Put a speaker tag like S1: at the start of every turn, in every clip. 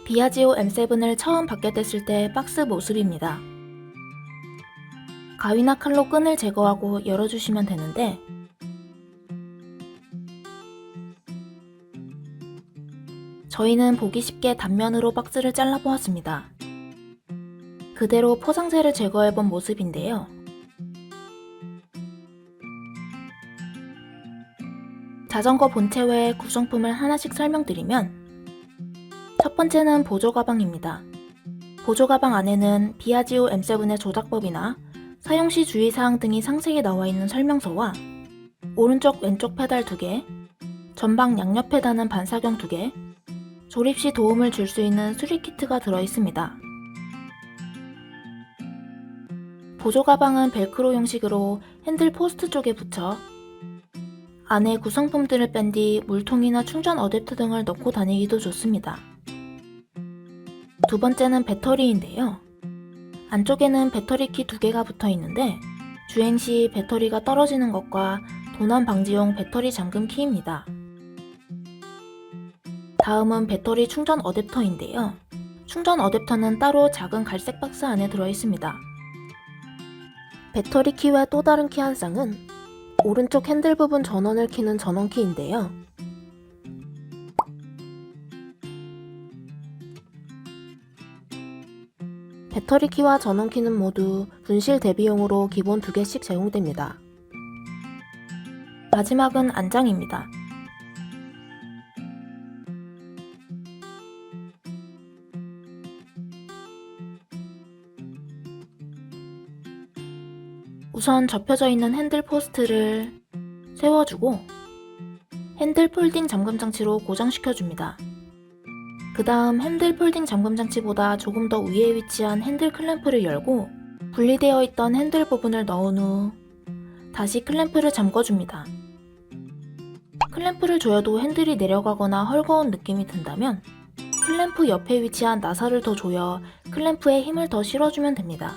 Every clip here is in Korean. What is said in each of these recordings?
S1: 비아지오 M7을 처음 받게 됐을 때 박스 모습입니다. 가위나 칼로 끈을 제거하고 열어주시면 되는데 저희는 보기 쉽게 단면으로 박스를 잘라보았습니다. 그대로 포장재를 제거해본 모습인데요. 자전거 본체 외 구성품을 하나씩 설명드리면 첫 번째는 보조가방입니다. 보조가방 안에는 비아지오 M7의 조작법이나 사용시 주의사항 등이 상세히 나와있는 설명서와 오른쪽 왼쪽 페달 2개, 전방 양옆 페달은 반사경 2개, 조립 시 도움을 줄 수 있는 수리키트가 들어있습니다. 보조가방은 벨크로 형식으로 핸들 포스트 쪽에 붙여 안에 구성품들을 뺀 뒤 물통이나 충전 어댑터 등을 넣고 다니기도 좋습니다. 두 번째는 배터리인데요. 안쪽에는 배터리 키 2개가 붙어 있는데 주행 시 배터리가 떨어지는 것과 도난 방지용 배터리 잠금 키입니다. 다음은 배터리 충전 어댑터인데요. 충전 어댑터는 따로 작은 갈색 박스 안에 들어있습니다. 배터리 키 외 또 다른 키 한 쌍은 오른쪽 핸들 부분 전원을 켜는 전원키인데요. 배터리 키와 전원키는 모두 분실 대비용으로 기본 2개씩 제공됩니다. 마지막은 안장입니다. 우선 접혀져 있는 핸들 포스트를 세워주고 핸들 폴딩 잠금 장치로 고정시켜줍니다. 그 다음 핸들 폴딩 잠금 장치보다 조금 더 위에 위치한 핸들 클램프를 열고 분리되어 있던 핸들 부분을 넣은 후 다시 클램프를 잠궈줍니다. 클램프를 조여도 핸들이 내려가거나 헐거운 느낌이 든다면 클램프 옆에 위치한 나사를 더 조여 클램프에 힘을 더 실어주면 됩니다.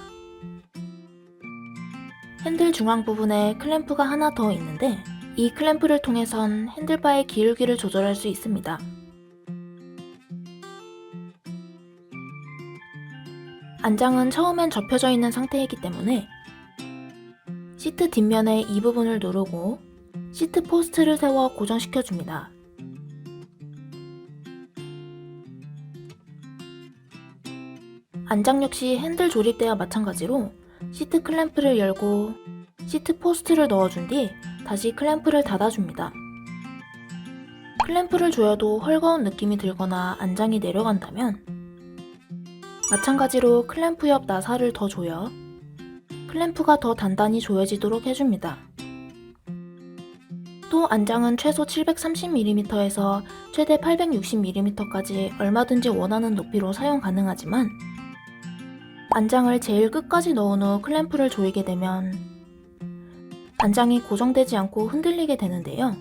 S1: 핸들 중앙 부분에 클램프가 하나 더 있는데 이 클램프를 통해선 핸들바의 기울기를 조절할 수 있습니다. 안장은 처음엔 접혀져 있는 상태이기 때문에 시트 뒷면에 이 부분을 누르고 시트 포스트를 세워 고정시켜줍니다. 안장 역시 핸들 조립 때와 마찬가지로 시트 클램프를 열고 시트 포스트를 넣어준 뒤 다시 클램프를 닫아줍니다. 클램프를 조여도 헐거운 느낌이 들거나 안장이 내려간다면 마찬가지로 클램프 옆 나사를 더 조여 클램프가 더 단단히 조여지도록 해줍니다. 또 안장은 최소 730mm에서 최대 860mm까지 얼마든지 원하는 높이로 사용 가능하지만 안장을 제일 끝까지 넣은 후 클램프를 조이게 되면 안장이 고정되지 않고 흔들리게 되는데요.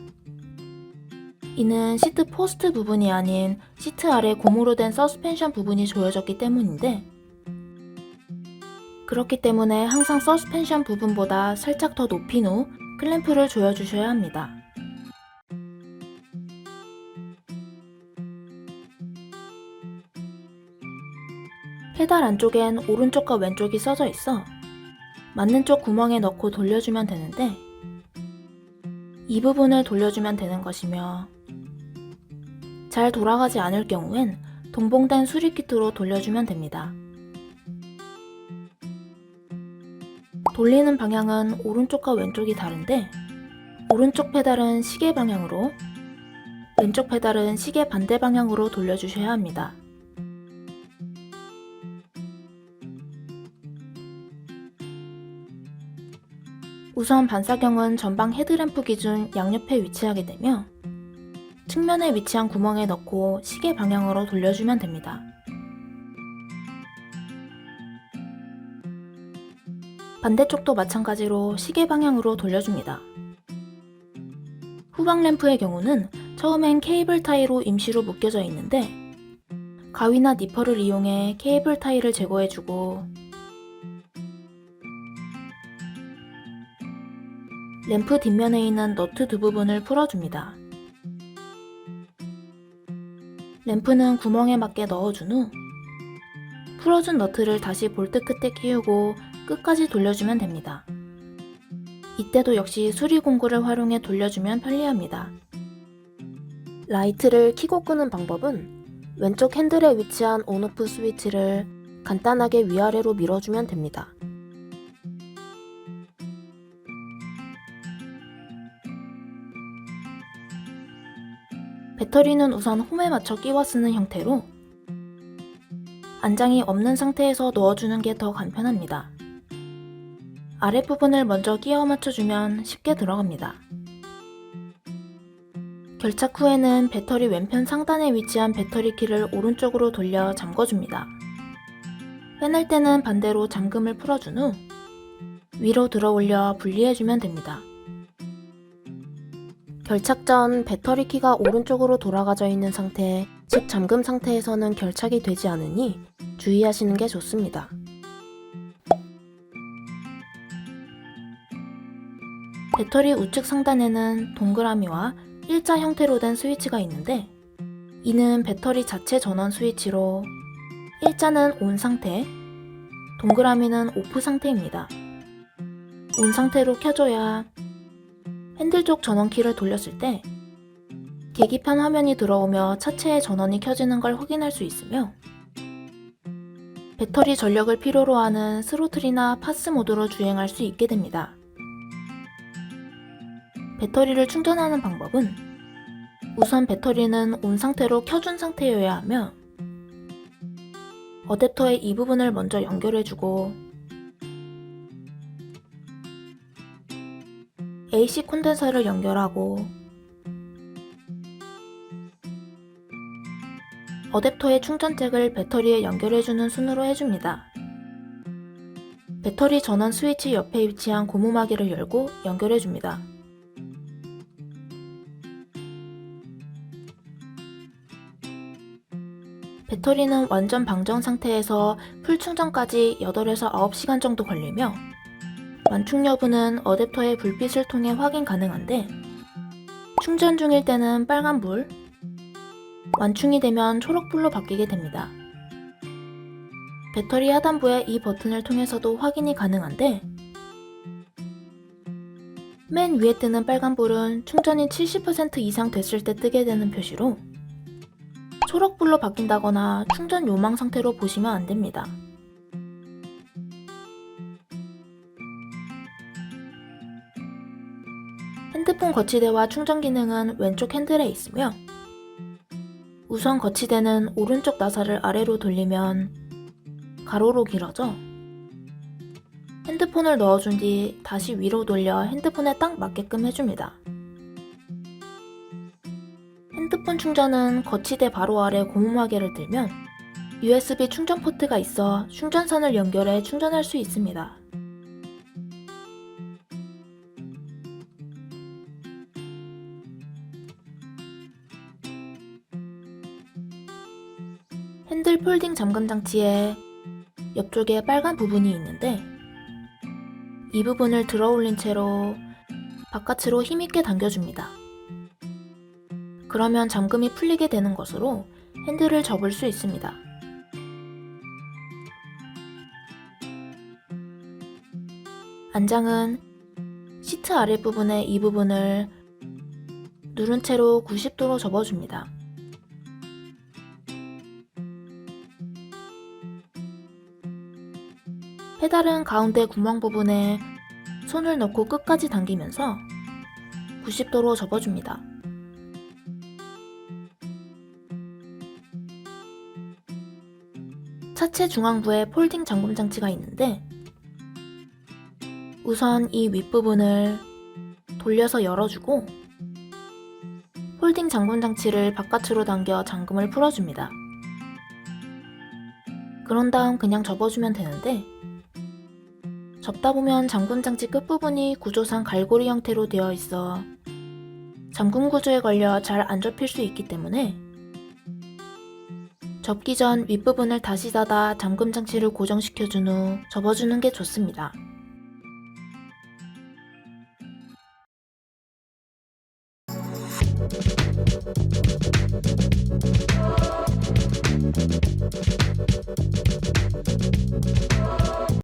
S1: 이는 시트 포스트 부분이 아닌 시트 아래 고무로 된 서스펜션 부분이 조여졌기 때문인데 그렇기 때문에 항상 서스펜션 부분보다 살짝 더 높인 후 클램프를 조여주셔야 합니다. 페달 안쪽엔 오른쪽과 왼쪽이 써져 있어 맞는 쪽 구멍에 넣고 돌려주면 되는데 이 부분을 돌려주면 되는 것이며 잘 돌아가지 않을 경우엔 동봉된 수리키트로 돌려주면 됩니다. 돌리는 방향은 오른쪽과 왼쪽이 다른데 오른쪽 페달은 시계 방향으로 왼쪽 페달은 시계 반대 방향으로 돌려주셔야 합니다. 우선 반사경은 전방 헤드램프 기준 양옆에 위치하게 되며 측면에 위치한 구멍에 넣고 시계 방향으로 돌려주면 됩니다. 반대쪽도 마찬가지로 시계 방향으로 돌려줍니다. 후방 램프의 경우는 처음엔 케이블 타이로 임시로 묶여져 있는데 가위나 니퍼를 이용해 케이블 타이를 제거해주고 램프 뒷면에 있는 너트 두 부분을 풀어줍니다. 램프는 구멍에 맞게 넣어준 후 풀어준 너트를 다시 볼트 끝에 끼우고 끝까지 돌려주면 됩니다. 이때도 역시 수리공구를 활용해 돌려주면 편리합니다. 라이트를 켜고 끄는 방법은 왼쪽 핸들에 위치한 온오프 스위치를 간단하게 위아래로 밀어주면 됩니다. 배터리는 우선 홈에 맞춰 끼워 쓰는 형태로 안장이 없는 상태에서 넣어주는 게 더 간편합니다. 아랫부분을 먼저 끼워 맞춰주면 쉽게 들어갑니다. 결착 후에는 배터리 왼편 상단에 위치한 배터리 키를 오른쪽으로 돌려 잠궈줍니다. 빼낼 때는 반대로 잠금을 풀어준 후 위로 들어 올려 분리해주면 됩니다. 결착 전 배터리 키가 오른쪽으로 돌아가져 있는 상태, 즉 잠금 상태에서는 결착이 되지 않으니 주의하시는 게 좋습니다. 배터리 우측 상단에는 동그라미와 일자 형태로 된 스위치가 있는데 이는 배터리 자체 전원 스위치로 일자는 온 상태, 동그라미는 오프 상태입니다. 온 상태로 켜줘야 핸들 쪽 전원키를 돌렸을 때 계기판 화면이 들어오며 차체의 전원이 켜지는 걸 확인할 수 있으며 배터리 전력을 필요로 하는 스로틀이나 파스 모드로 주행할 수 있게 됩니다. 배터리를 충전하는 방법은 우선 배터리는 온 상태로 켜준 상태여야 하며 어댑터의 이 부분을 먼저 연결해주고 AC 콘덴서를 연결하고 어댑터의 충전잭을 배터리에 연결해주는 순으로 해줍니다. 배터리 전원 스위치 옆에 위치한 고무마개를 열고 연결해줍니다. 배터리는 완전 방전 상태에서 풀 충전까지 8에서 9시간 정도 걸리며 완충 여부는 어댑터의 불빛을 통해 확인 가능한데 충전 중일 때는 빨간불, 완충이 되면 초록불로 바뀌게 됩니다. 배터리 하단부의 이 버튼을 통해서도 확인이 가능한데 맨 위에 뜨는 빨간불은 충전이 70% 이상 됐을 때 뜨게 되는 표시로 초록불로 바뀐다거나 충전 요망 상태로 보시면 안됩니다. 핸드폰 거치대와 충전 기능은 왼쪽 핸들에 있으며 우선 거치대는 오른쪽 나사를 아래로 돌리면 가로로 길어져 핸드폰을 넣어준 뒤 다시 위로 돌려 핸드폰에 딱 맞게끔 해줍니다. 핸드폰 충전은 거치대 바로 아래 고무마개를 들면 USB 충전 포트가 있어 충전선을 연결해 충전할 수 있습니다. 핸들 폴딩 잠금 장치에 옆쪽에 빨간 부분이 있는데 이 부분을 들어 올린 채로 바깥으로 힘있게 당겨줍니다. 그러면 잠금이 풀리게 되는 것으로 핸들을 접을 수 있습니다. 안장은 시트 아랫부분의 이 부분을 누른 채로 90도로 접어줍니다. 페달은 가운데 구멍 부분에 손을 넣고 끝까지 당기면서 90도로 접어줍니다. 차체 중앙부에 폴딩 잠금 장치가 있는데 우선 이 윗부분을 돌려서 열어주고 폴딩 잠금 장치를 바깥으로 당겨 잠금을 풀어줍니다. 그런 다음 그냥 접어주면 되는데 접다 보면 잠금 장치 끝부분이 구조상 갈고리 형태로 되어 있어 잠금 구조에 걸려 잘 안 접힐 수 있기 때문에 접기 전 윗부분을 다시 닫아 잠금 장치를 고정시켜준 후 접어주는 게 좋습니다.